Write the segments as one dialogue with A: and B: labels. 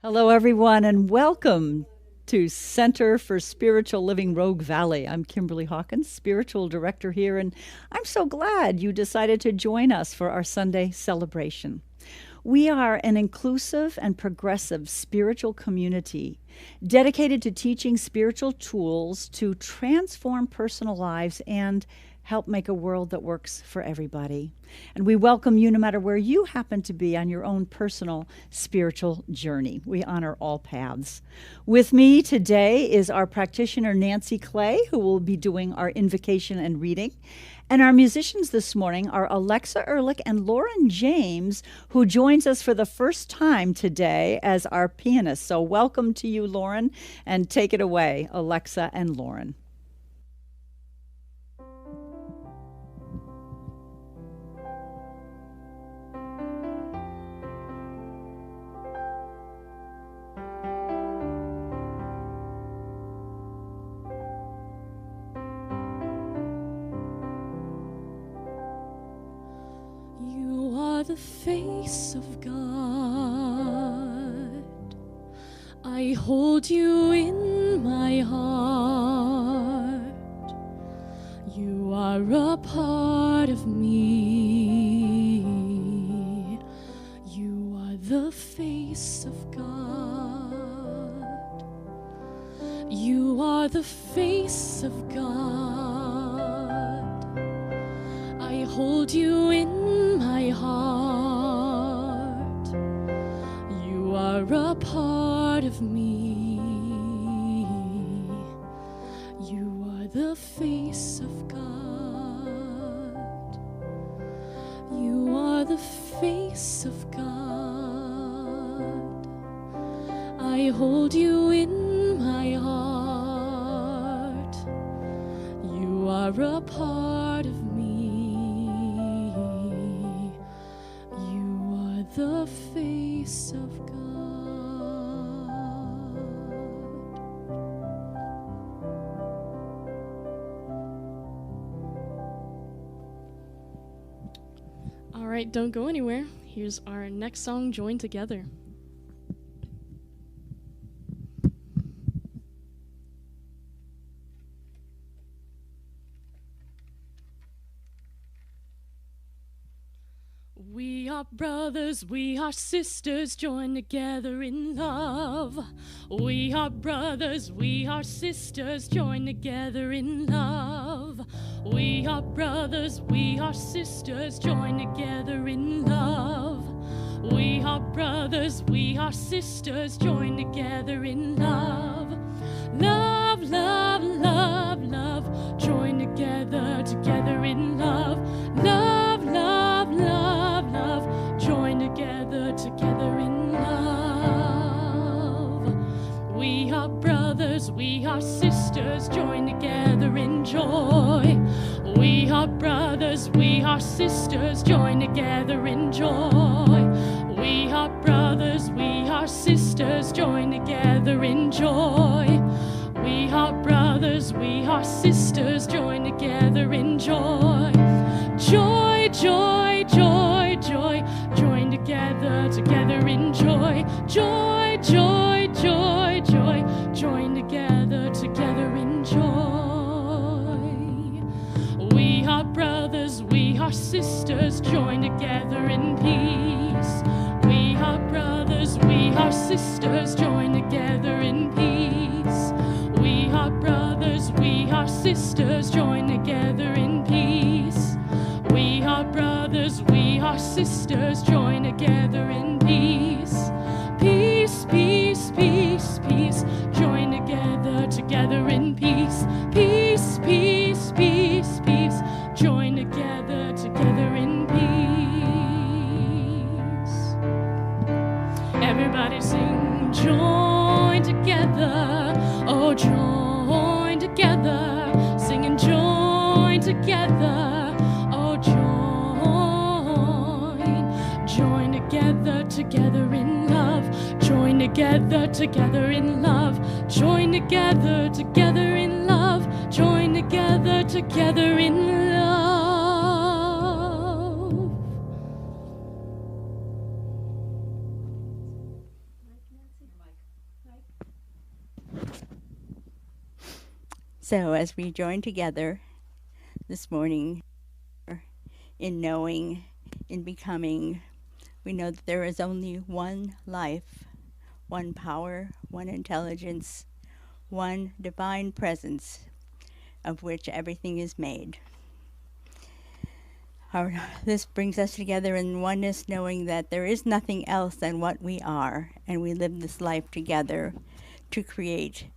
A: Hello, everyone, and welcome to Center for Spiritual Living Rogue Valley. I'm Kimberly Hawkins, Spiritual Director here, and I'm so glad you decided to join us for our Sunday celebration. We are an inclusive and progressive spiritual community dedicated to teaching spiritual tools to transform personal lives and help make a world that works for everybody. And we welcome you no matter where you happen to be on your own personal spiritual journey. We honor all paths. With me today is our practitioner, Nancy Clay, who will be doing our invocation and reading. And our musicians this morning are Alexa Ehrlich and Lauren James, who joins us for the first time today as our pianist. So welcome to you, Lauren, and take it away, Alexa and Lauren.
B: The face of God, I hold you in my heart. You are a part of me. You are the face of God. You are the face of God. I hold you in my heart. You are a part of me. are the face of God. You are the face of God. I hold you in my heart. You are a part of me. You are the face of God. All right, don't go anywhere. Here's our next song, Join Together. We are brothers, we are sisters, joined together in love. We are brothers, we are sisters, joined together in love. We are brothers, we are sisters, joined together in love. We are brothers, we are sisters, joined together in love. Love, love, love, love, joined together, together in love. Love, love, love, love, joined together, together in love. We are brothers, we are sisters, joined together in joy. We are brothers, we are sisters, joined together in joy. We are brothers, we are sisters, joined together in joy. We are brothers, we are sisters, joined together in joy. Joy, joy, joy, joy, joined together, together in joy. Joy, joy, joy, joy, joined together, together in joy. We are brothers, we are sisters, joined together in peace. We are brothers, we are sisters, joined together in peace. We are brothers, we are sisters, joined together in peace. We are brothers, we are sisters, joined together in peace. Peace, peace, peace, peace, joined together, together in peace. Peace, peace, peace, peace, joined together, together in peace. Everybody sing, join together, oh join together, singing join together, oh join together, together in love, join together, together in love, join together, together in love, join together, together in love.
C: So as we join together this morning in knowing, in becoming, we know that there is only one life, one power, one intelligence, one divine presence of which everything is made. This brings us together in oneness, knowing that there is nothing else than what we are, and we live this life together to create.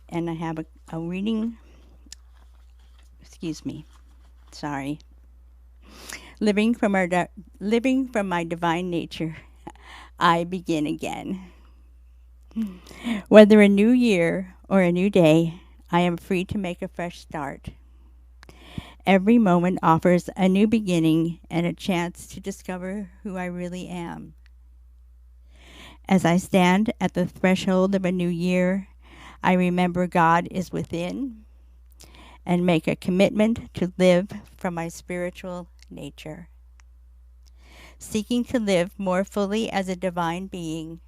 C: And I have a reading, sorry. Living from my divine nature, I begin again. Whether a new year or a new day, I am free to make a fresh start. Every moment offers a new beginning and a chance to discover who I really am. As I stand at the threshold of a new year, I remember God is within and make a commitment to live from my spiritual nature. Seeking to live more fully as a divine being,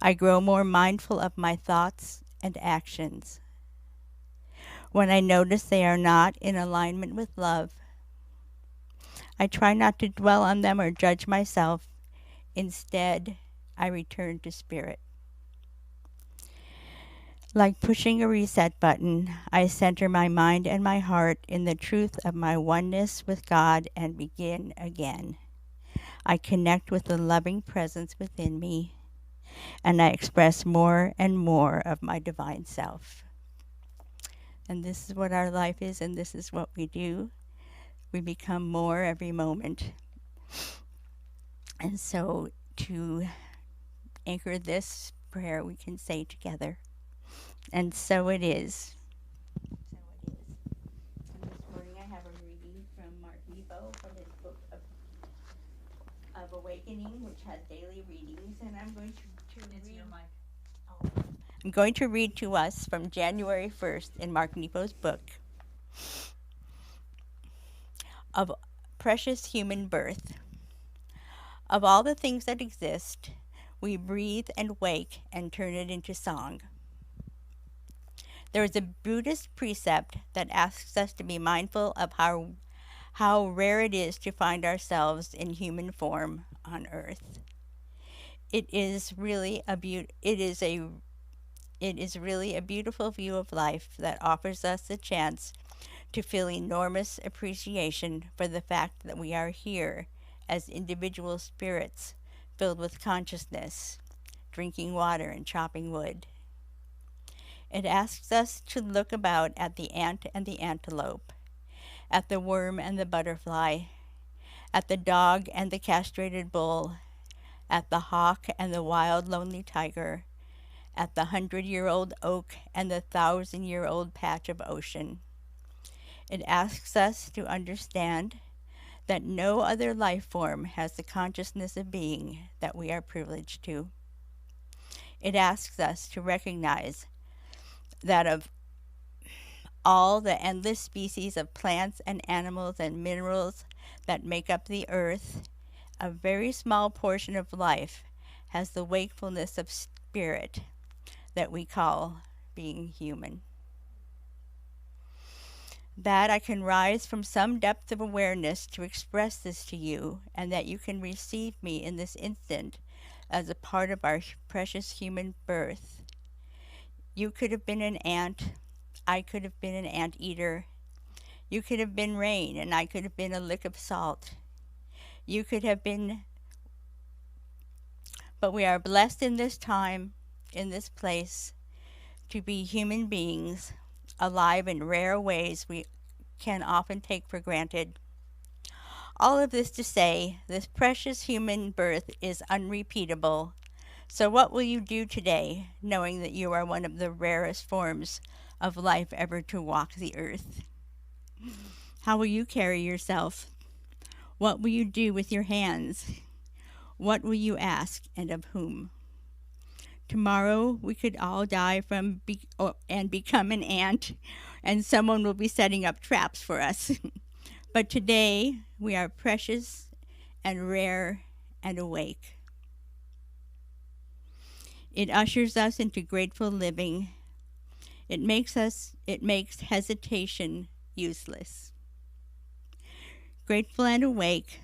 C: I grow more mindful of my thoughts and actions. When I notice they are not in alignment with love, I try not to dwell on them or judge myself. Instead, I return to spirit. Like pushing a reset button, I center my mind and my heart in the truth of my oneness with God and begin again. I connect with the loving presence within me. and I express more and more of my divine self. And this is what our life is, and this is what we do. We become more every moment. And so to anchor this prayer, we can say together, and so it is. So it is. And this morning I have a reading from Mark Nebo from his Book of Awakening, which has daily readings, and I'm going to read. I'm going to read to us from January 1st in Mark Nebo's book of precious human birth. Of all the things that exist, we breathe and wake and turn it into song. There is a Buddhist precept that asks us to be mindful of how rare it is to find ourselves in human form on earth. It is really a beautiful view of life that offers us the chance to feel enormous appreciation for the fact that we are here as individual spirits filled with consciousness, drinking water and chopping wood. It asks us to look about at the ant and the antelope, at the worm and the butterfly, at the dog and the castrated bull, at the hawk and the wild lonely tiger, at the 100-year-old oak and the 1,000-year-old patch of ocean. It asks us to understand that no other life form has the consciousness of being that we are privileged to. It asks us to recognize that of all the endless species of plants and animals and minerals that make up the earth, a very small portion of life has the wakefulness of spirit that we call being human. That I can rise from some depth of awareness to express this to you, and that you can receive me in this instant as a part of our precious human birth. You could have been an ant, I could have been an anteater. You could have been rain, and I could have been a lick of salt. You could have been, but we are blessed in this time, in this place, to be human beings, alive in rare ways we can often take for granted. All of this to say, this precious human birth is unrepeatable. So what will you do today, knowing that you are one of the rarest forms of life ever to walk the earth? How will you carry yourself? What will you do with your hands? What will you ask, and of whom? Tomorrow we could all die and become an ant, and someone will be setting up traps for us. But today we are precious and rare and awake. It ushers us into grateful living. It makes hesitation useless. Grateful and awake,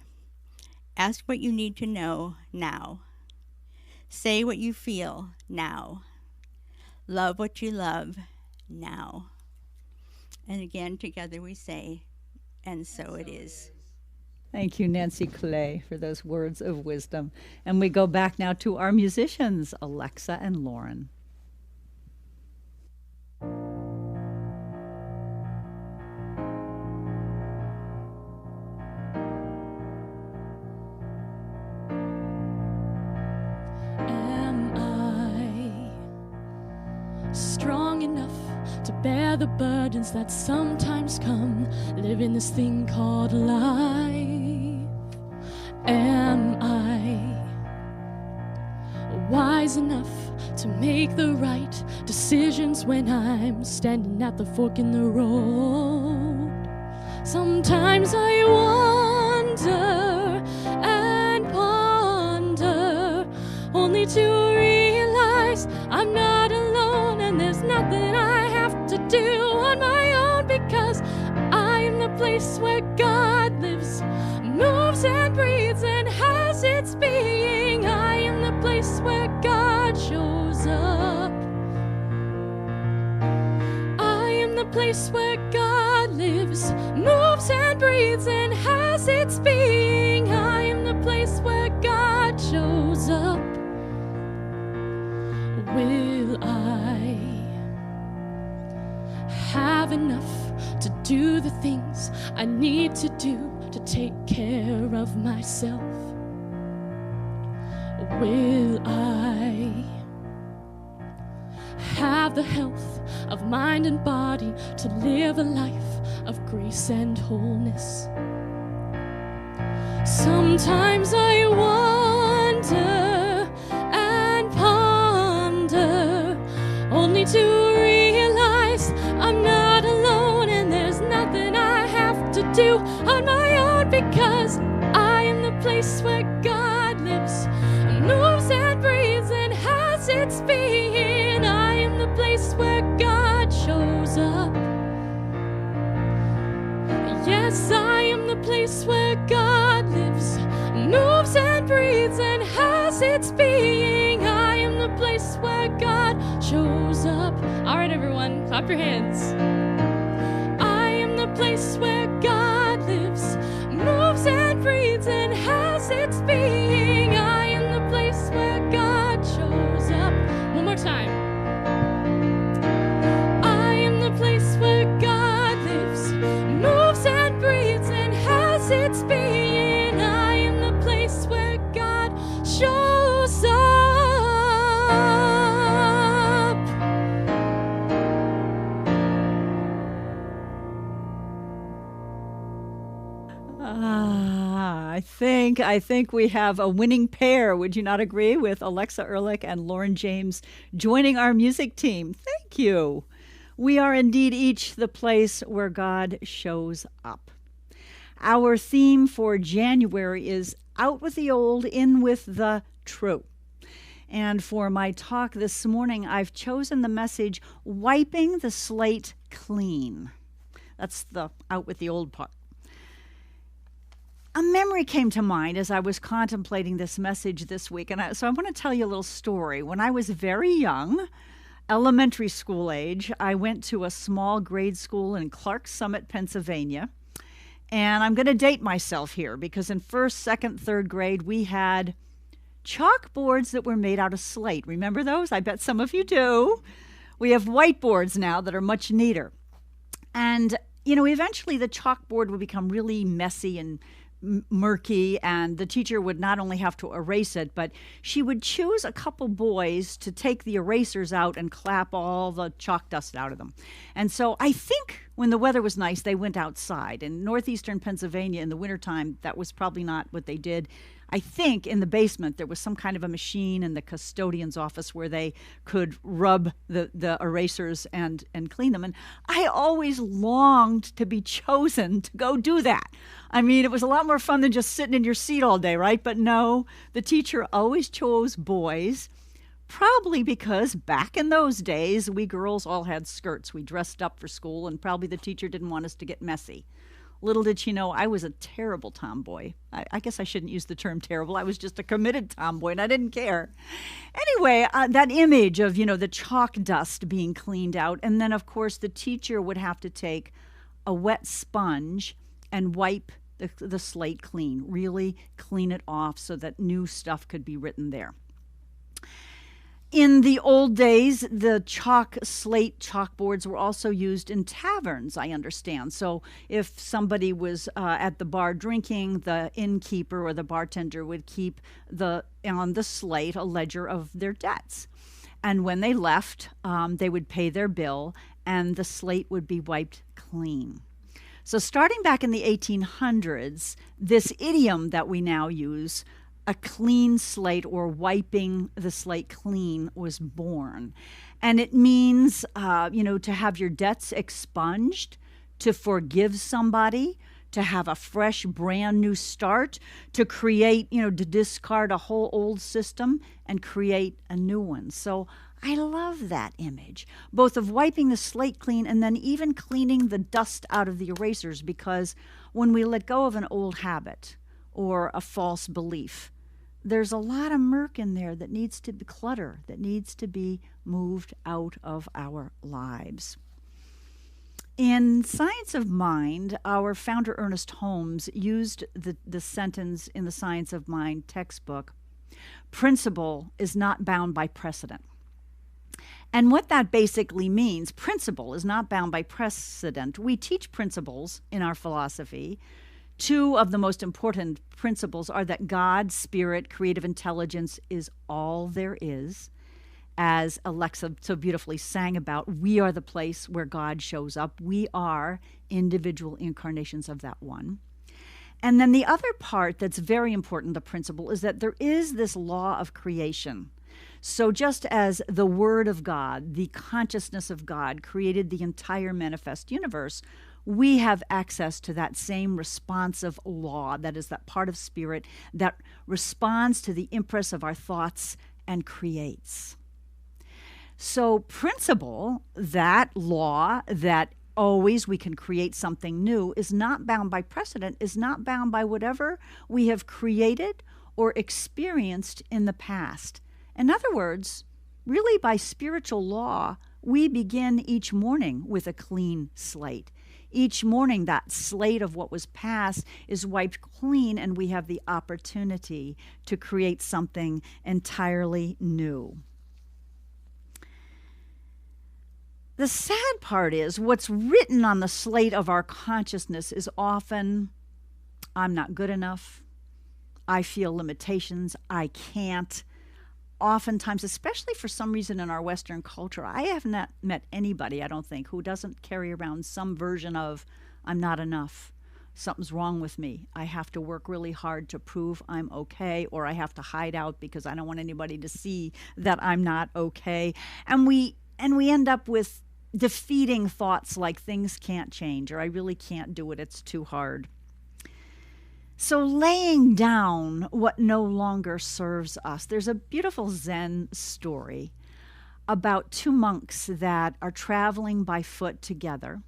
C: ask what you need to know now. Say what you feel now. Love what you love now. And again, together we say, and so it is.
A: Thank you, Nancy Clay, for those words of wisdom. And we go back now to our musicians, Alexa and Lauren.
B: Bear the burdens that sometimes come, live in this thing called life. Am I wise enough to make the right decisions when I'm standing at the fork in the road? Sometimes I wonder and ponder, only to realize I'm not alone, and there's nothing I have to do on my own, because I am the place where God lives, moves and breathes and has its being. I am the place where God shows up. I am the place where God lives, moves and breathes and has its being. I am the place where God shows up. do the things I need to do to take care of myself? Will I have the health of mind and body to live a life of grace and wholeness? Sometimes I wonder and ponder, only to realize I'm not alone, and there's nothing I have to do on my own, because I am the place where God lives, moves and breathes and has its being. I am the place where God shows up. Yes, I am the place where God lives, moves and breathes and has its being. I am the place where God shows up. All right, everyone, clap your hands. I am the place where God lives, moves and breathes and has its being. I am the place where God shows up. One more time. I am the place where God lives, moves and breathes and has its being. I am the place where God shows up.
A: I think we have a winning pair. Would you not agree, with Alexa Ehrlich and Lauren James joining our music team? Thank you. We are indeed each the place where God shows up. Our theme for January is out with the old, in with the true. And for my talk this morning, I've chosen the message, wiping the slate clean. That's the out with the old part. A memory came to mind as I was contemplating this message this week, and so I want to tell you a little story. When I was very young, elementary school age, I went to a small grade school in Clark Summit, Pennsylvania. And I'm going to date myself here, because in first, second, third grade, we had chalkboards that were made out of slate. Remember those? I bet some of you do. We have whiteboards now that are much neater. And, eventually the chalkboard would become really messy and murky, and the teacher would not only have to erase it, but she would choose a couple boys to take the erasers out and clap all the chalk dust out of them. And so I think when the weather was nice, they went outside. In northeastern Pennsylvania in the wintertime, that was probably not what they did. I think in the basement there was some kind of a machine in the custodian's office where they could rub the erasers and clean them. And I always longed to be chosen to go do that. I mean, it was a lot more fun than just sitting in your seat all day, right? But no, the teacher always chose boys, probably because back in those days, we girls all had skirts. We dressed up for school, and probably the teacher didn't want us to get messy. Little did she know I was a terrible tomboy. I guess I shouldn't use the term terrible. I was just a committed tomboy, and I didn't care. Anyway, that image of, the chalk dust being cleaned out, and then, of course, the teacher would have to take a wet sponge and wipe the slate clean, really clean it off so that new stuff could be written there. In the old days, the slate chalkboards were also used in taverns, I understand. So if somebody was at the bar drinking, the innkeeper or the bartender would keep on the slate a ledger of their debts. And when they left, they would pay their bill, and the slate would be wiped clean. So starting back in the 1800s, this idiom that we now use, a clean slate or wiping the slate clean, was born. And it means, to have your debts expunged, to forgive somebody, to have a fresh, brand new start, to create, to discard a whole old system and create a new one. So I love that image, both of wiping the slate clean and then even cleaning the dust out of the erasers, because when we let go of an old habit or a false belief, there's a lot of murk in there that needs to be clutter, that needs to be moved out of our lives. In Science of Mind, our founder Ernest Holmes used the sentence in the Science of Mind textbook, principle is not bound by precedent. And what that basically means, principle is not bound by precedent. We teach principles in our philosophy. Two of the most important principles are that God, spirit, creative intelligence is all there is. As Alexa so beautifully sang about, we are the place where God shows up. We are individual incarnations of that one. And then the other part that's very important, the principle, is that there is this law of creation. So just as the Word of God, the consciousness of God, created the entire manifest universe, we have access to that same responsive law, that is that part of spirit that responds to the impress of our thoughts and creates. So principle, that law that always we can create something new, is not bound by precedent, is not bound by whatever we have created or experienced in the past. In other words, really by spiritual law, we begin each morning with a clean slate. Each morning, that slate of what was past is wiped clean, and we have the opportunity to create something entirely new. The sad part is what's written on the slate of our consciousness is often, I'm not good enough, I feel limitations, I can't. Oftentimes, especially for some reason in our Western culture, I have not met anybody, I don't think, who doesn't carry around some version of, I'm not enough, something's wrong with me, I have to work really hard to prove I'm okay, or I have to hide out because I don't want anybody to see that I'm not okay. And we end up with defeating thoughts like things can't change, or I really can't do it, it's too hard. So laying down what no longer serves us. There's a beautiful Zen story about two monks that are traveling by foot together.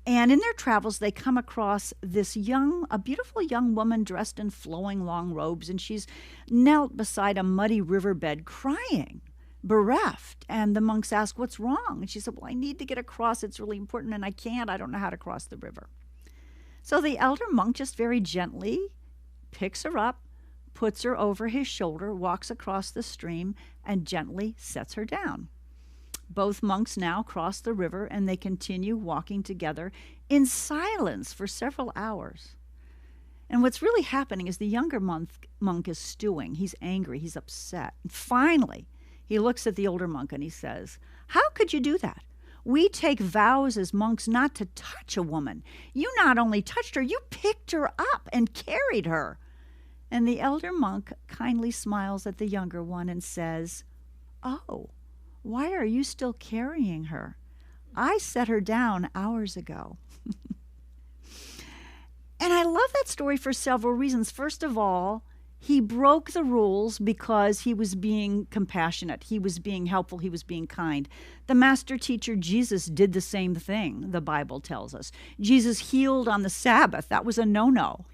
A: And in their travels, they come across a beautiful young woman dressed in flowing long robes, and she's knelt beside a muddy riverbed crying, bereft. And the monks ask, what's wrong? And she said, well, I need to get across. It's really important, and I can't. I don't know how to cross the river. So the elder monk just very gently picks her up, puts her over his shoulder, walks across the stream, and gently sets her down. Both monks now cross the river, and they continue walking together in silence for several hours. And what's really happening is the younger monk is stewing. He's angry. He's upset. And finally, he looks at the older monk and he says, how could you do that? We take vows as monks not to touch a woman. You not only touched her, you picked her up and carried her. And the elder monk kindly smiles at the younger one and says, oh, why are you still carrying her? I set her down hours ago. And I love that story for several reasons. First of all, he broke the rules because he was being compassionate. He was being helpful. He was being kind. The master teacher, Jesus, did the same thing, the Bible tells us. Jesus healed on the Sabbath. That was a no-no,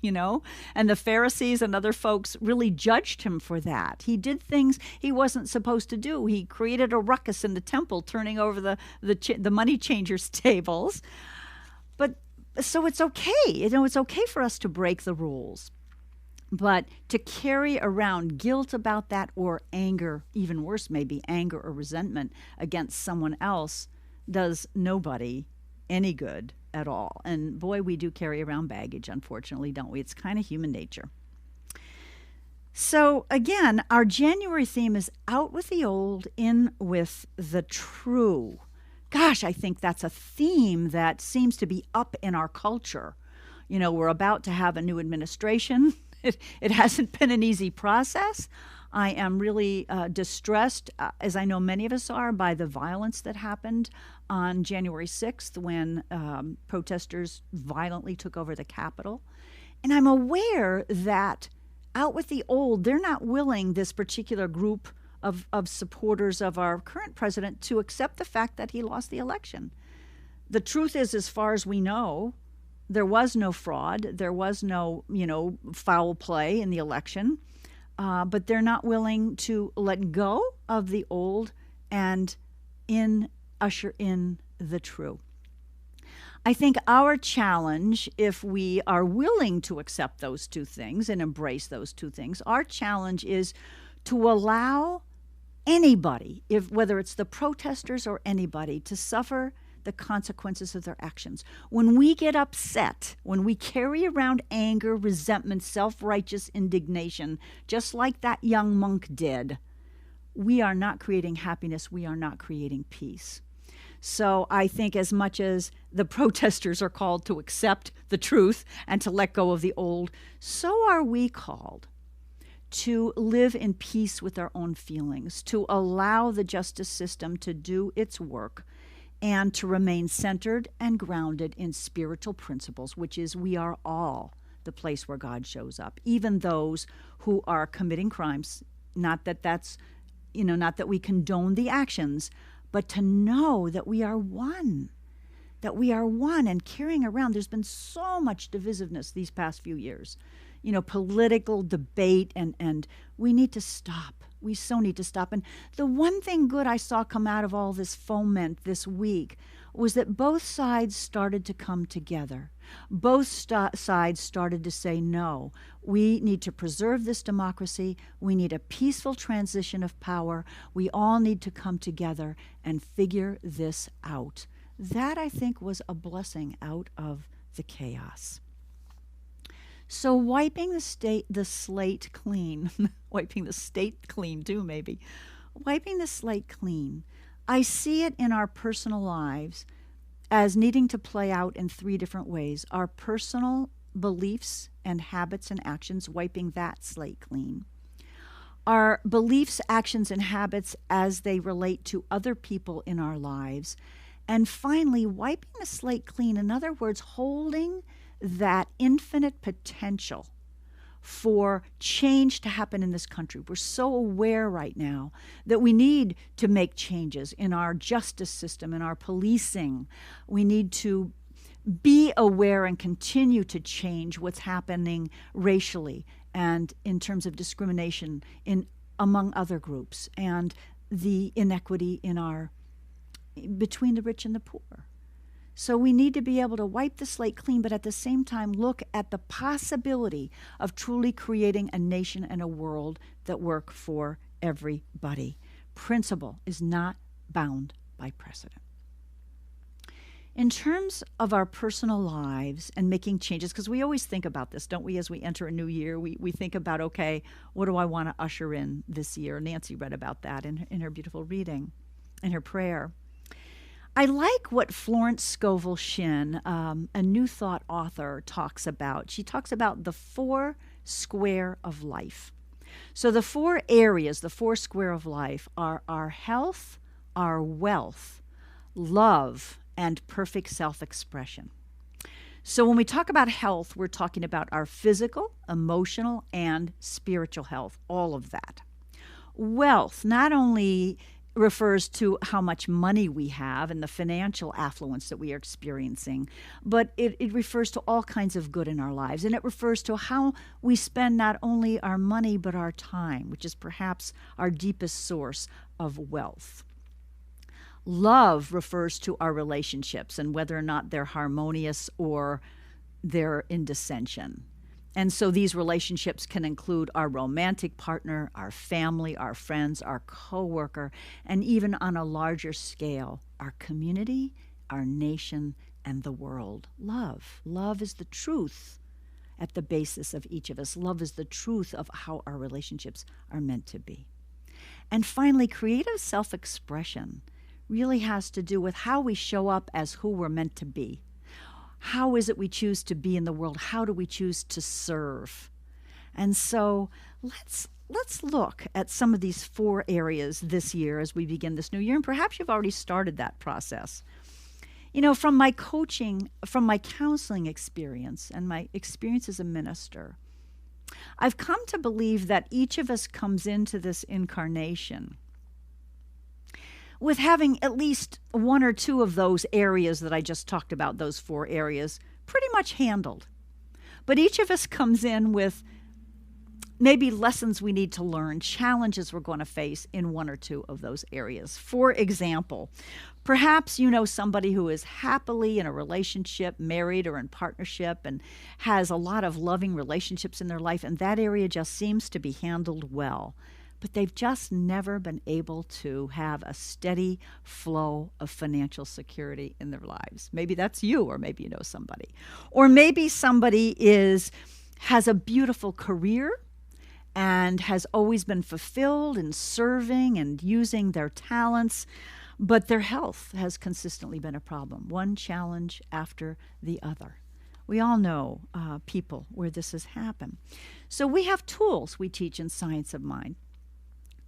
A: And the Pharisees and other folks really judged him for that. He did things he wasn't supposed to do. He created a ruckus in the temple, turning over the money changers' tables. So it's okay. It's okay for us to break the rules. But to carry around guilt about that, or anger, even worse maybe, anger or resentment against someone else, does nobody any good at all. And boy, we do carry around baggage, unfortunately, don't we? It's kind of human nature. So again, our January theme is out with the old, in with the true. Gosh, I think that's a theme that seems to be up in our culture. We're about to have a new administration. It hasn't been an easy process. I am really distressed, as I know many of us are, by the violence that happened on January 6th when protesters violently took over the Capitol. And I'm aware that out with the old, they're not willing, this particular group of supporters of our current president, to accept the fact that he lost the election. The truth is, as far as we know, there was no fraud. There was no, foul play in the election. But they're not willing to let go of the old and usher in the true. I think our challenge, if we are willing to accept those two things and embrace those two things, our challenge is to allow anybody, if whether it's the protesters or anybody, to suffer the consequences of their actions. When we get upset, when we carry around anger, resentment, self-righteous indignation, just like that young monk did, we are not creating happiness, we are not creating peace. So I think as much as the protesters are called to accept the truth and to let go of the old, so are we called to live in peace with our own feelings, to allow the justice system to do its work, and to remain centered and grounded in spiritual principles, which is we are all the place where God shows up, even those who are committing crimes. Not that that's, not that we condone the actions, but to know that we are one, and carrying around. There's been so much divisiveness these past few years, political debate, and we need to stop. We so need to stop. And the one thing good I saw come out of all this foment this week was that both sides started to come together. Both sides started to say, no, we need to preserve this democracy. We need a peaceful transition of power. We all need to come together and figure this out. That, I think, was a blessing out of the chaos. So wiping the slate clean, wiping the state clean too, maybe, wiping the slate clean, I see it in our personal lives as needing to play out in three different ways. Our personal beliefs and habits and actions, wiping that slate clean. Our beliefs, actions, and habits as they relate to other people in our lives. And finally, wiping the slate clean, in other words, holding that infinite potential for change to happen in this country. We're so aware right now that we need to make changes in our justice system, in our policing. We need to be aware and continue to change what's happening racially and in terms of discrimination among other groups, and the inequity between the rich and the poor. So we need to be able to wipe the slate clean, but at the same time look at the possibility of truly creating a nation and a world that work for everybody. Principle is not bound by precedent. In terms of our personal lives and making changes, because we always think about this, don't we, as we enter a new year, we think about, okay, what do I want to usher in this year? Nancy read about that in her beautiful reading, in her prayer. I like what Florence Scovel Shinn, a New Thought author, talks about. She talks about the 4 square of life. So the 4 areas, the 4 square of life, are our health, our wealth, love, and perfect self-expression. So when we talk about health, we're talking about our physical, emotional, and spiritual health, all of that. Wealth not only refers to how much money we have and the financial affluence that we are experiencing, but it refers to all kinds of good in our lives. And it refers to how we spend not only our money, but our time, which is perhaps our deepest source of wealth. Love refers to our relationships and whether or not they're harmonious or they're in dissension. And so these relationships can include our romantic partner, our family, our friends, our coworker, and even on a larger scale, our community, our nation, and the world. Love. Love is the truth at the basis of each of us. Love is the truth of how our relationships are meant to be. And finally, creative self-expression really has to do with how we show up as who we're meant to be. How is it we choose to be in the world? How do we choose to serve? And so let's look at some of these 4 areas this year as we begin this new year. And perhaps you've already started that process. From my coaching, from my counseling experience and my experience as a minister, I've come to believe that each of us comes into this incarnation with having at least 1 or 2 of those areas that I just talked about, those 4 areas, pretty much handled. But each of us comes in with maybe lessons we need to learn, challenges we're going to face in 1 or 2 of those areas. For example, perhaps you know somebody who is happily in a relationship, married or in partnership, and has a lot of loving relationships in their life, and that area just seems to be handled well. but they've just never been able to have a steady flow of financial security in their lives. Maybe that's you, or maybe you know somebody. Or maybe somebody has a beautiful career and has always been fulfilled in serving and using their talents, but their health has consistently been a problem, one challenge after the other. We all know people where this has happened. So we have tools we teach in Science of Mind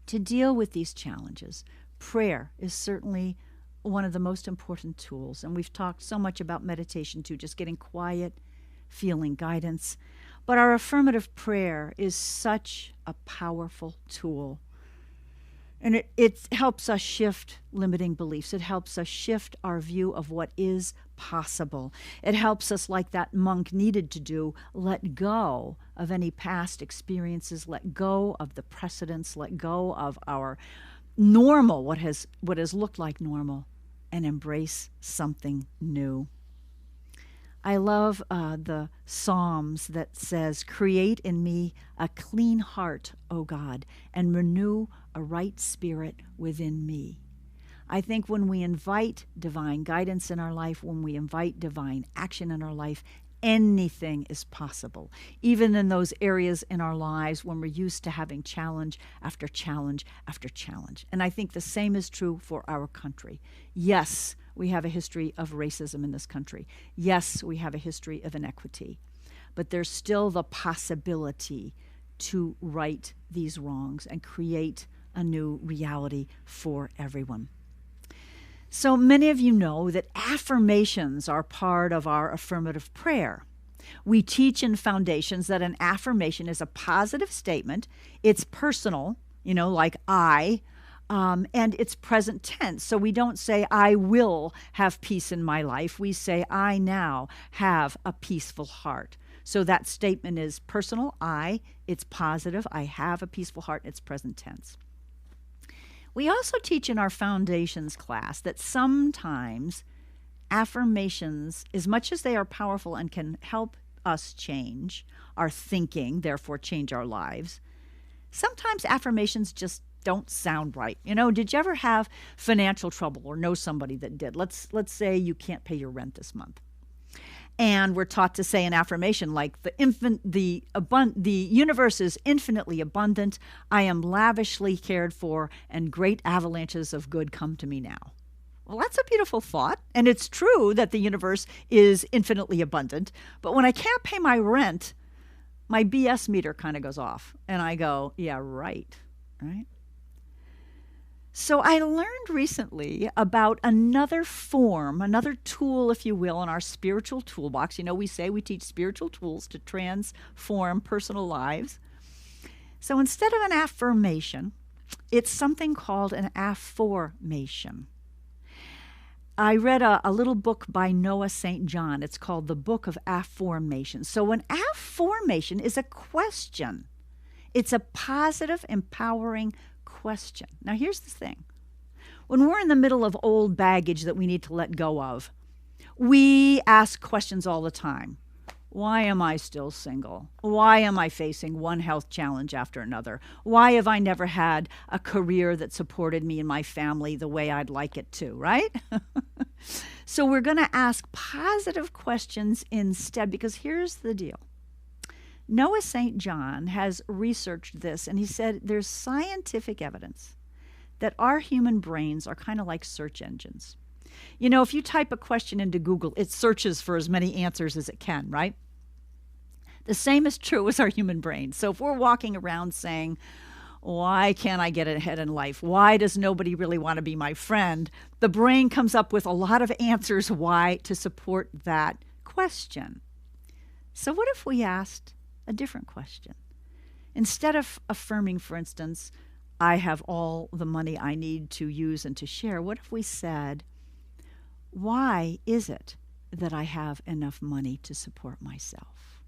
A: to deal with these challenges. Prayer is certainly one of the most important tools, and we've talked so much about meditation too, just getting quiet, feeling guidance. But our affirmative prayer is such a powerful tool. And it helps us shift limiting beliefs. It helps us shift our view of what is possible. It helps us, like that monk needed to do, let go of any past experiences, let go of the precedents, let go of our normal, what has looked like normal, and embrace something new. I love the Psalms that says, "Create in me a clean heart, O God, and renew a right spirit within me." I think when we invite divine guidance in our life, when we invite divine action in our life, anything is possible, even in those areas in our lives when we're used to having challenge after challenge after challenge. And I think the same is true for our country. Yes, we have a history of racism in this country. Yes, we have a history of inequity. But there's still the possibility to right these wrongs and create a new reality for everyone. So many of you know that affirmations are part of our affirmative prayer. We teach in Foundations that an affirmation is a positive statement. It's personal, like I, and it's present tense. So we don't say, I will have peace in my life. We say, I now have a peaceful heart. So that statement is personal, it's positive, I have a peaceful heart, it's present tense. We also teach in our Foundations class that sometimes affirmations, as much as they are powerful and can help us change our thinking, therefore change our lives, sometimes affirmations just don't sound right. Did you ever have financial trouble or know somebody that did? Let's say you can't pay your rent this month. And we're taught to say an affirmation like, the universe is infinitely abundant. I am lavishly cared for, and great avalanches of good come to me now. Well, that's a beautiful thought. And it's true that the universe is infinitely abundant. But when I can't pay my rent, my BS meter kind of goes off. And I go, yeah, right? So I learned recently about another form, another tool, if you will, in our spiritual toolbox. We say we teach spiritual tools to transform personal lives. So instead of an affirmation, it's something called an afformation. I read a little book by Noah St. John. It's called the Book of Afformation. So an afformation is a question. It's a positive, empowering question. Now, here's the thing. When we're in the middle of old baggage that we need to let go of, we ask questions all the time. Why am I still single? Why am I facing one health challenge after another? Why have I never had a career that supported me and my family the way I'd like it to, right? So we're going to ask positive questions instead, because here's the deal. Noah St. John has researched this, and he said there's scientific evidence that our human brains are kind of like search engines. If you type a question into Google, it searches for as many answers as it can, right? The same is true as our human brain. So if we're walking around saying, why can't I get ahead in life? Why does nobody really want to be my friend? The brain comes up with a lot of answers why to support that question. So what if we asked a different question? Instead of affirming, for instance, I have all the money I need to use and to share, what if we said, why is it that I have enough money to support myself?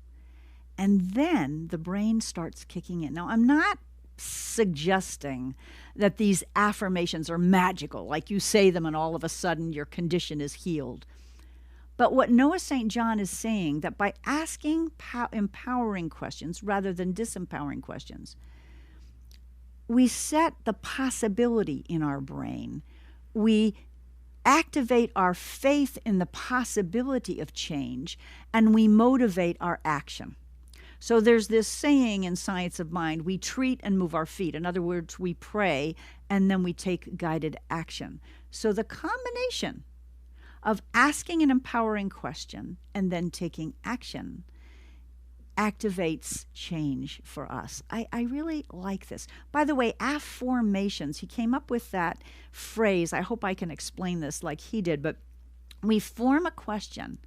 A: And then the brain starts kicking in. Now, I'm not suggesting that these affirmations are magical, like you say them and all of a sudden your condition is healed. But what Noah St. John is saying, that by asking empowering questions rather than disempowering questions, we set the possibility in our brain. We activate our faith in the possibility of change, and we motivate our action. So there's this saying in Science of Mind, we treat and move our feet. In other words, we pray and then we take guided action. So the combination of asking an empowering question and then taking action activates change for us. I really like this. By the way, affirmations, he came up with that phrase. I hope I can explain this like he did, but we form a question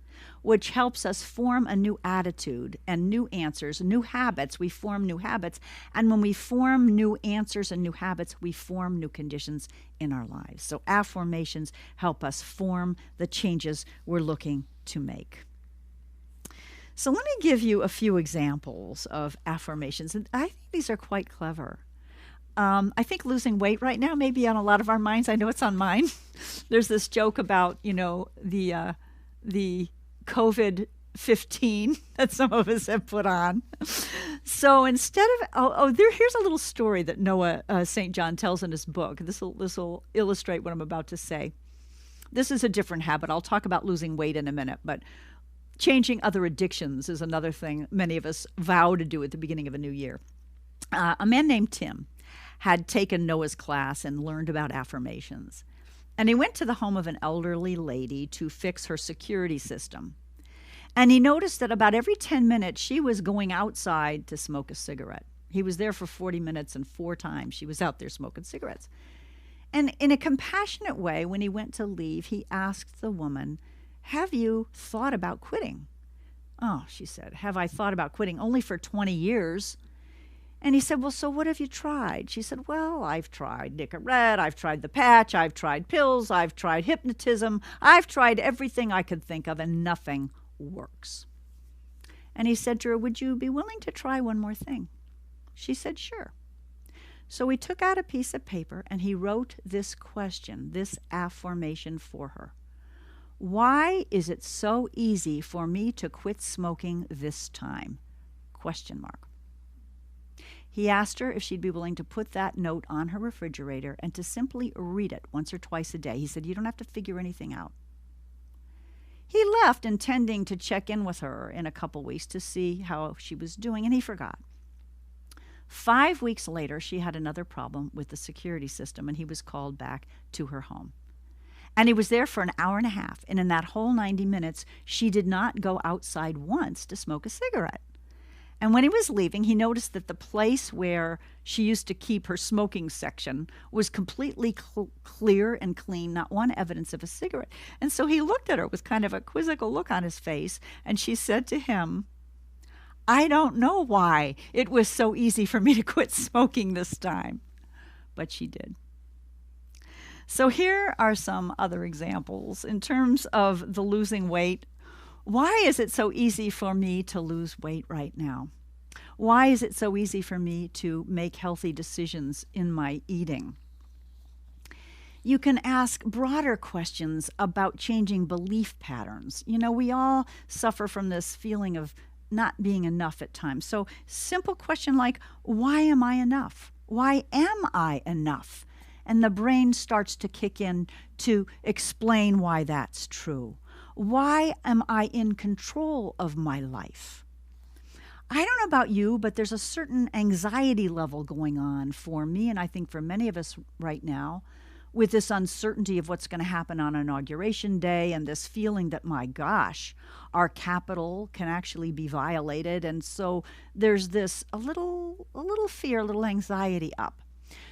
A: which helps us form a new attitude and new answers, new habits. We form new habits. And when we form new answers and new habits, we form new conditions in our lives. So affirmations help us form the changes we're looking to make. So let me give you a few examples of affirmations. And I think these are quite clever. I think losing weight right now may be on a lot of our minds. I know it's on mine. There's this joke about, the COVID-15 that some of us have put on. So instead of, here's a little story that Noah St. John tells in his book. This will illustrate what I'm about to say. This is a different habit. I'll talk about losing weight in a minute, but changing other addictions is another thing many of us vow to do at the beginning of a new year. A man named Tim had taken Noah's class and learned about affirmations. And he went to the home of an elderly lady to fix her security system. And he noticed that about every 10 minutes, she was going outside to smoke a cigarette. He was there for 40 minutes, and 4 times she was out there smoking cigarettes. And in a compassionate way, when he went to leave, he asked the woman, "Have you thought about quitting?" "Oh," she said, "have I thought about quitting? Only for 20 years. And he said, "Well, so what have you tried?" She said, "Well, I've tried Nicorette, I've tried the patch, I've tried pills, I've tried hypnotism, I've tried everything I could think of, and nothing works." And he said to her, "Would you be willing to try one more thing?" She said, "Sure." So he took out a piece of paper and he wrote this question, this affirmation for her. "Why is it so easy for me to quit smoking this time?" Question mark. He asked her if she'd be willing to put that note on her refrigerator and to simply read it once or twice a day. He said, "You don't have to figure anything out." He left intending to check in with her in a couple weeks to see how she was doing, and he forgot. 5 weeks later, she had another problem with the security system, and he was called back to her home. And he was there for an hour and a half, and in that whole 90 minutes, she did not go outside once to smoke a cigarette. And when he was leaving, he noticed that the place where she used to keep her smoking section was completely clear and clean, not one evidence of a cigarette. And so he looked at her with kind of a quizzical look on his face, and she said to him, "I don't know why it was so easy for me to quit smoking this time." But she did. So here are some other examples in terms of the losing weight. Why is it so easy for me to lose weight right now? Why is it so easy for me to make healthy decisions in my eating? You can ask broader questions about changing belief patterns. We all suffer from this feeling of not being enough at times. So simple question like, why am I enough? Why am I enough? And the brain starts to kick in to explain why that's true. Why am I in control of my life? I don't know about you, but there's a certain anxiety level going on for me, and I think for many of us right now, with this uncertainty of what's going to happen on Inauguration Day and this feeling that, my gosh, our capital can actually be violated. And so there's this a little fear, a little anxiety up.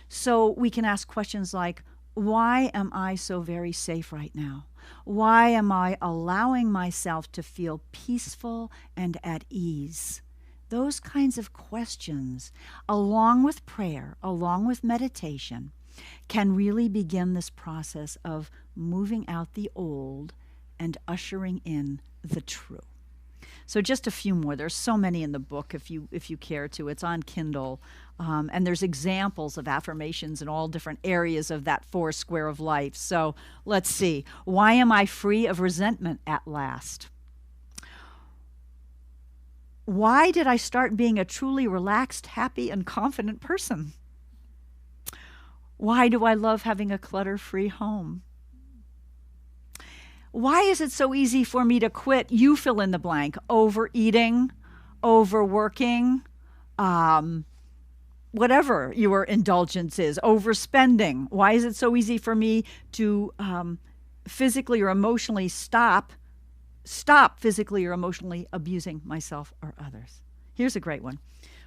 A: So we can ask questions like, why am I so very safe right now? Why am I allowing myself to feel peaceful and at ease? Those kinds of questions, along with prayer, along with meditation, can really begin this process of moving out the old and ushering in the true. So just a few more. There's so many in the book if you care to. It's on Kindle. And there's examples of affirmations in all different areas of that 4 square of life. So let's see. Why am I free of resentment at last? Why did I start being a truly relaxed, happy, and confident person? Why do I love having a clutter-free home? Why is it so easy for me to quit? You fill in the blank. Overeating, overworking, whatever your indulgence is, overspending. Why is it so easy for me to physically or emotionally stop physically or emotionally abusing myself or others? Here's a great one.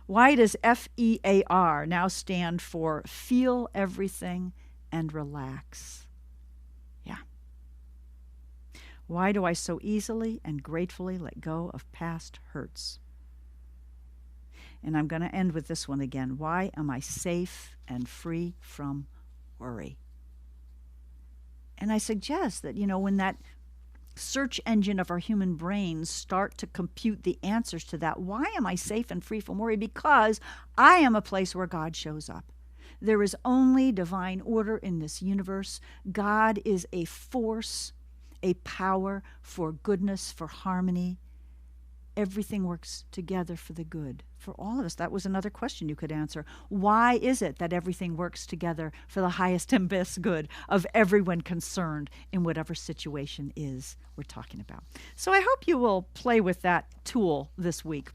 A: Why does FEAR now stand for feel everything and relax? Yeah. Why do I so easily and gratefully let go of past hurts? And I'm going to end with this one again. Why am I safe and free from worry? And I suggest that, when that search engine of our human brains start to compute the answers to that, why am I safe and free from worry? Because I am a place where God shows up. There is only divine order in this universe. God is a force, a power for goodness, for harmony. Everything works together for the good for all of us. That was another question you could answer. Why is it that everything works together for the highest and best good of everyone concerned in whatever situation is we're talking about? So I hope you will play with that tool this week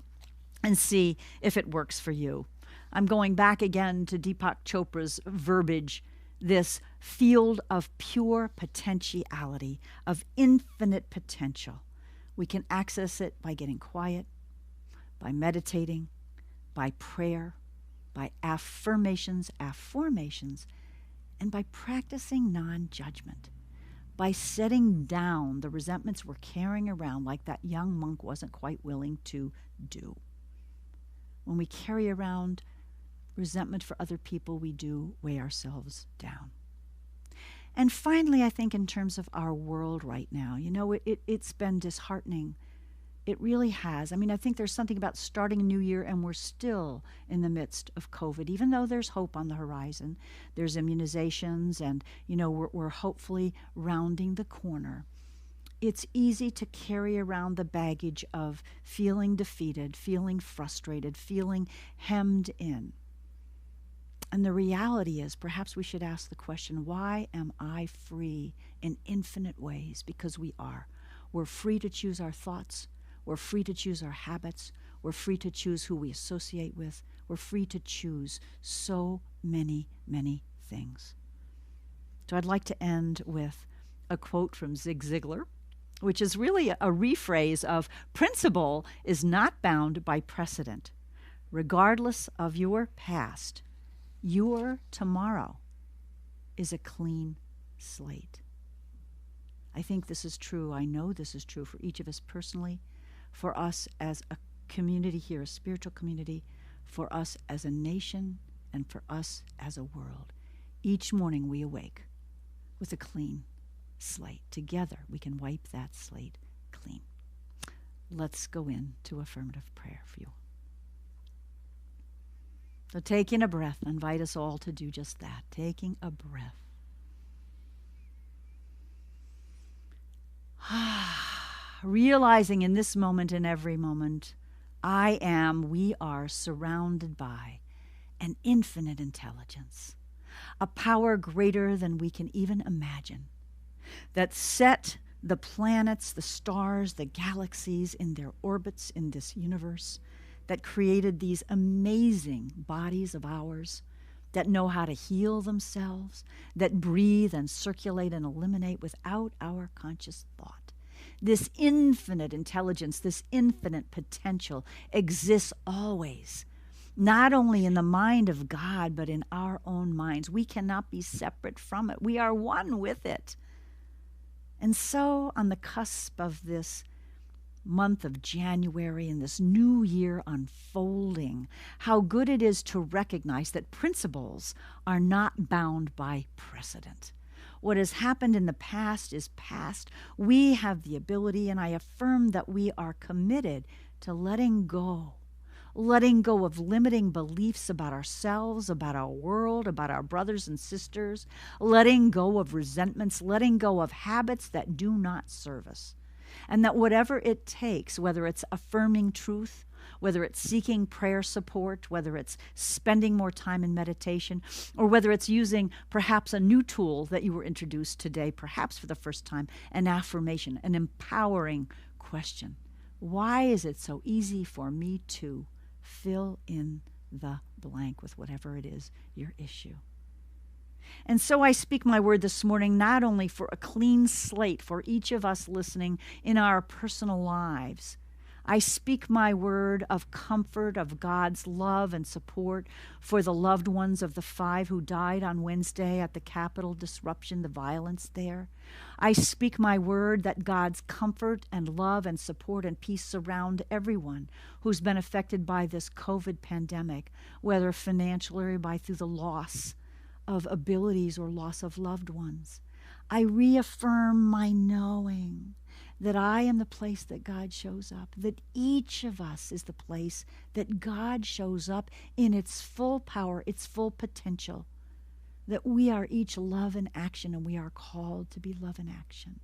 A: and see if it works for you. I'm going back again to Deepak Chopra's verbiage, this field of pure potentiality, of infinite potential. We can access it by getting quiet, by meditating, by prayer, by affirmations, and by practicing non-judgment, by setting down the resentments we're carrying around like that young monk wasn't quite willing to do. When we carry around resentment for other people, we do weigh ourselves down. And finally, I think in terms of our world right now, it's been disheartening. It really has. I think there's something about starting a new year and we're still in the midst of COVID, even though there's hope on the horizon. There's immunizations and, we're hopefully rounding the corner. It's easy to carry around the baggage of feeling defeated, feeling frustrated, feeling hemmed in. And the reality is, perhaps we should ask the question, why am I free in infinite ways? Because we are. We're free to choose our thoughts. We're free to choose our habits. We're free to choose who we associate with. We're free to choose so many, many things. So I'd like to end with a quote from Zig Ziglar, which is really a rephrase of principle is not bound by precedent. Regardless of your past, your tomorrow is a clean slate. I think this is true. I know this is true for each of us personally, for us as a community here, a spiritual community, for us as a nation, and for us as a world. Each morning we awake with a clean slate. Together we can wipe that slate clean. Let's go into affirmative prayer for you. So taking a breath, I invite us all to do just that, taking a breath. Realizing in this moment and every moment, we are surrounded by an infinite intelligence, a power greater than we can even imagine, that set the planets, the stars, the galaxies in their orbits in this universe, that created these amazing bodies of ours that know how to heal themselves, that breathe and circulate and eliminate without our conscious thought. This infinite intelligence, this infinite potential exists always, not only in the mind of God, but in our own minds. We cannot be separate from it. We are one with it. And so on the cusp of this month of January and this new year unfolding, how good it is to recognize that principles are not bound by precedent. What has happened in the past is past. We have the ability, and I affirm that we are committed to letting go of limiting beliefs about ourselves, about our world, about our brothers and sisters, letting go of resentments, letting go of habits that do not serve us. And that whatever it takes, whether it's affirming truth whether it's seeking prayer support, whether it's spending more time in meditation, or whether it's using perhaps a new tool that you were introduced today, perhaps for the first time, an affirmation, an empowering question. Why is it so easy for me to fill in the blank with whatever it is your issue? And so I speak my word this morning not only for a clean slate for each of us listening in our personal lives. I speak my word of comfort, of God's love and support for the loved ones of the 5 who died on Wednesday at the Capitol disruption, the violence there. I speak my word that God's comfort and love and support and peace surround everyone who's been affected by this COVID pandemic, whether financially or by through the loss of abilities or loss of loved ones. I reaffirm my knowing that I am the place that God shows up, that each of us is the place that God shows up in its full power, its full potential, that we are each love in action and we are called to be love in action.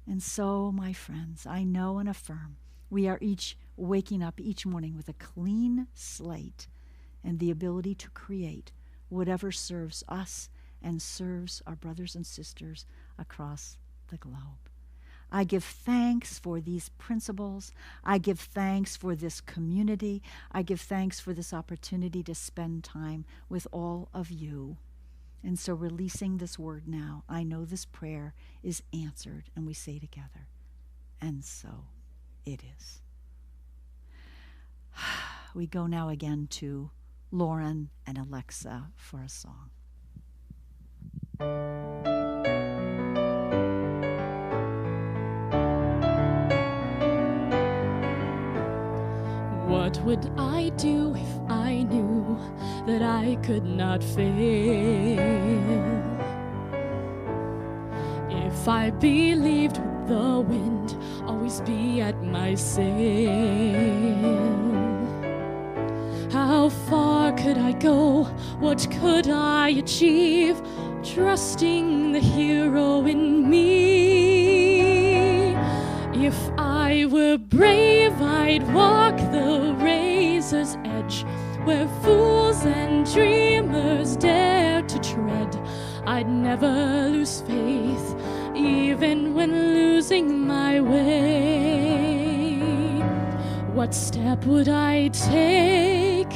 A: And so, my friends, I know and affirm we are each waking up each morning with a clean slate and the ability to create whatever serves us and serves our brothers and sisters across the globe. I give thanks for these principles. I give thanks for this community. I give thanks for this opportunity to spend time with all of you. And so releasing this word now, I know this prayer is answered, and we say together, and so it is. We go now again to Lauren and Alexa for a song.
B: What would I do if I knew that I could not fail? If I believed with the wind always be at my sail? How far could I go? What could I achieve? Trusting the hero in me. If I were brave, I'd walk the razor's edge, where fools and dreamers dare to tread. I'd never lose faith, even when losing my way. What step would I take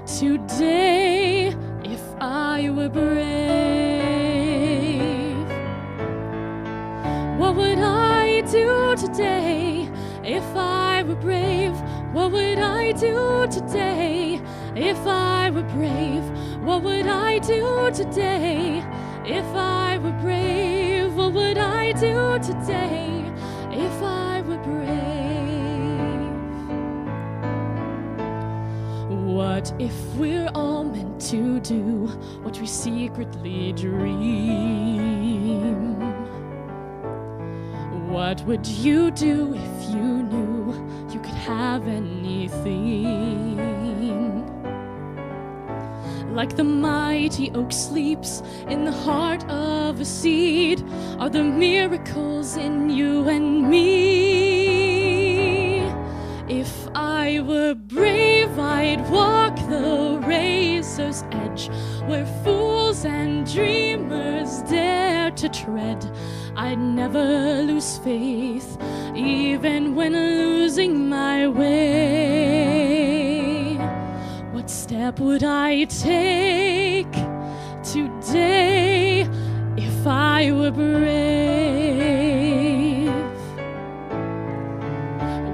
B: today if I were brave? What would I do today if I were brave? What would I do today if I were brave? What would I do today if I were brave? What would I do today if I were brave? What if we're all meant to do what we secretly dream? What would you do if you knew you could have anything? Like the mighty oak sleeps in the heart of a seed, are the miracles in you and me. If I were brave, I'd walk the razor's edge, where fools and dreamers dare to tread. I'd never lose faith, even when losing my way. What step would I take today if I were brave?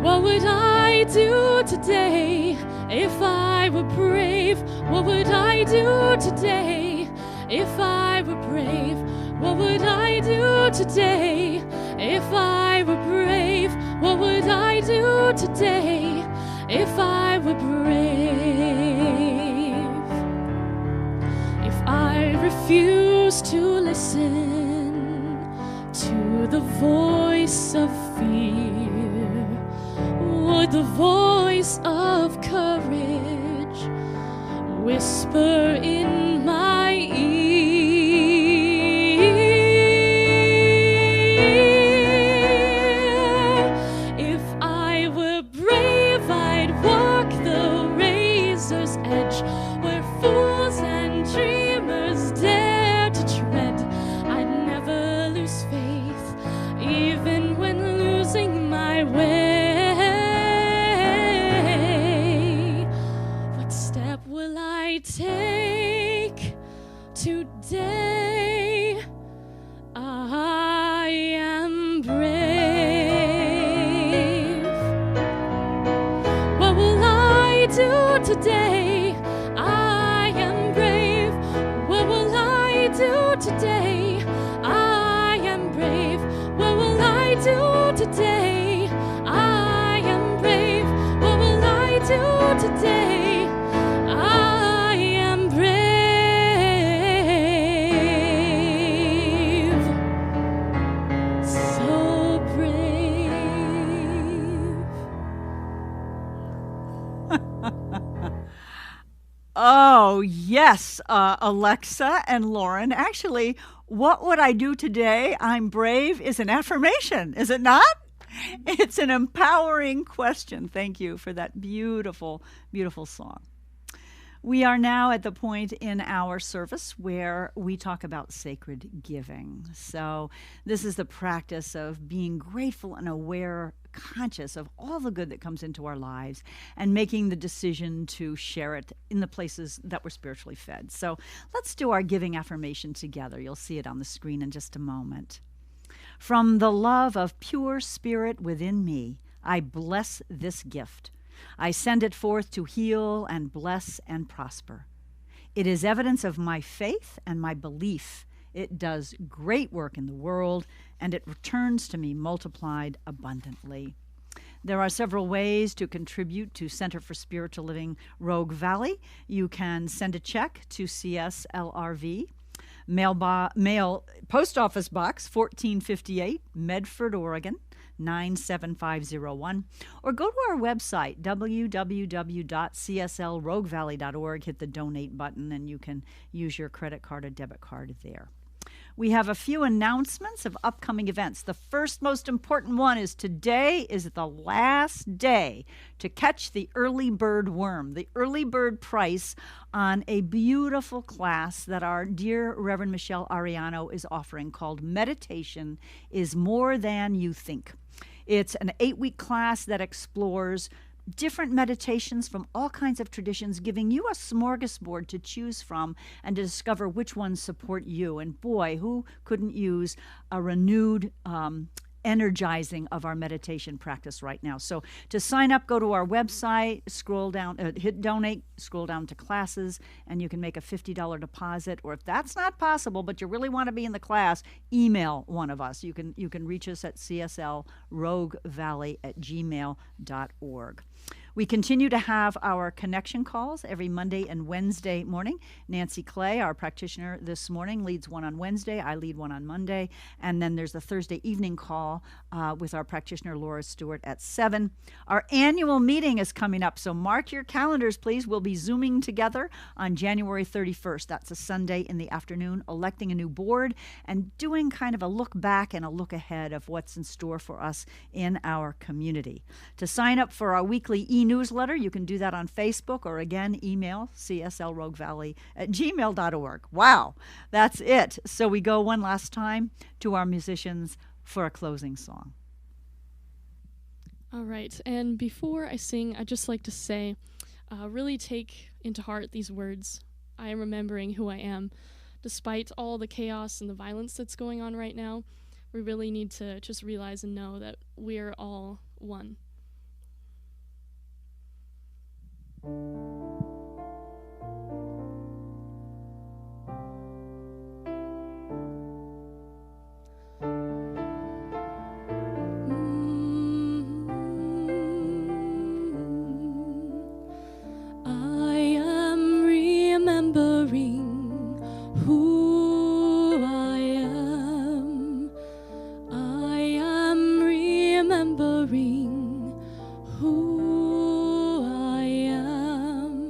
B: What would I do today if I were brave? What would I do today if I were brave? What would I do today if I were brave? What would I do today if I were brave? If I refuse to listen to the voice of fear, would the voice of courage whisper in my ear? If I were brave, my way. What step will I take today? I am brave. What will I do today? I am brave. What will I do today? I am brave. What will I do today? I am brave. What will I do today? I am brave. So brave.
A: Oh, yes, Alexa and Lauren. Actually, what would I do today? I'm brave is an affirmation, is it not? It's an empowering question. Thank you for that beautiful, beautiful song. We are now at the point in our service where we talk about sacred giving. So this is the practice of being grateful and aware, conscious of all the good that comes into our lives and making the decision to share it in the places that we're spiritually fed. So let's do our giving affirmation together. You'll see it on the screen in just a moment. From the love of pure spirit within me, I bless this gift. I send it forth to heal and bless and prosper. It is evidence of my faith and my belief. It does great work in the world, and it returns to me multiplied abundantly. There are several ways to contribute to Center for Spiritual Living Rogue Valley. You can send a check to CSLRV, Post Office Box 1458, Medford, Oregon 97501, or go to our website, www.cslroguevalley.org. Hit the donate button, and you can use your credit card or debit card there. We have a few announcements of upcoming events. The first most important one is today is the last day to catch the early bird worm, the early bird price on a beautiful class that our dear Reverend Michelle Ariano is offering called Meditation is More Than You Think. It's an 8-week class that explores different meditations from all kinds of traditions, giving you a smorgasbord to choose from and to discover which ones support you. And boy, who couldn't use a renewed energizing of our meditation practice right now. So to sign up, go to our website, scroll down, hit donate, scroll down to classes, and you can make a $50 deposit. Or if that's not possible, but you really want to be in the class, email one of us. You can reach us at cslroguevalley@gmail.org. We continue to have our connection calls every Monday and Wednesday morning. Nancy Clay, our practitioner this morning, leads one on Wednesday. I lead one on Monday. And then there's the Thursday evening call with our practitioner, Laura Stewart, at 7. Our annual meeting is coming up, so mark your calendars, please. We'll be Zooming together on January 31st. That's a Sunday in the afternoon, electing a new board and doing kind of a look back and a look ahead of what's in store for us in our community. To sign up for our weekly e-newsletter, you can do that on Facebook or, again, email cslroguevalley@gmail.org. Wow, that's it. So we go one last time to our musicians for a closing song.
B: All right, and before I sing, I'd just like to say, really take into heart these words. I am remembering who I am. Despite all the chaos and the violence that's going on right now, we really need to just realize and know that we're all one. Remembering who I am.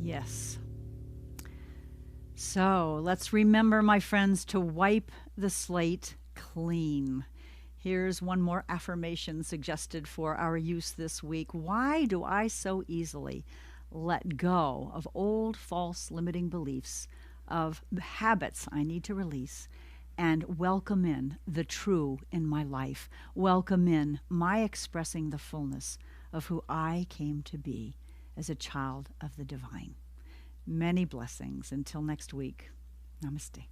A: Yes. So let's remember, my friends, to wipe the slate clean. Here's one more affirmation suggested for our use this week. Why do I so easily let go of old, false, limiting beliefs, of habits I need to release, and welcome in the true in my life? Welcome in my expressing the fullness of who I came to be as a child of the divine. Many blessings. Until next week. Namaste.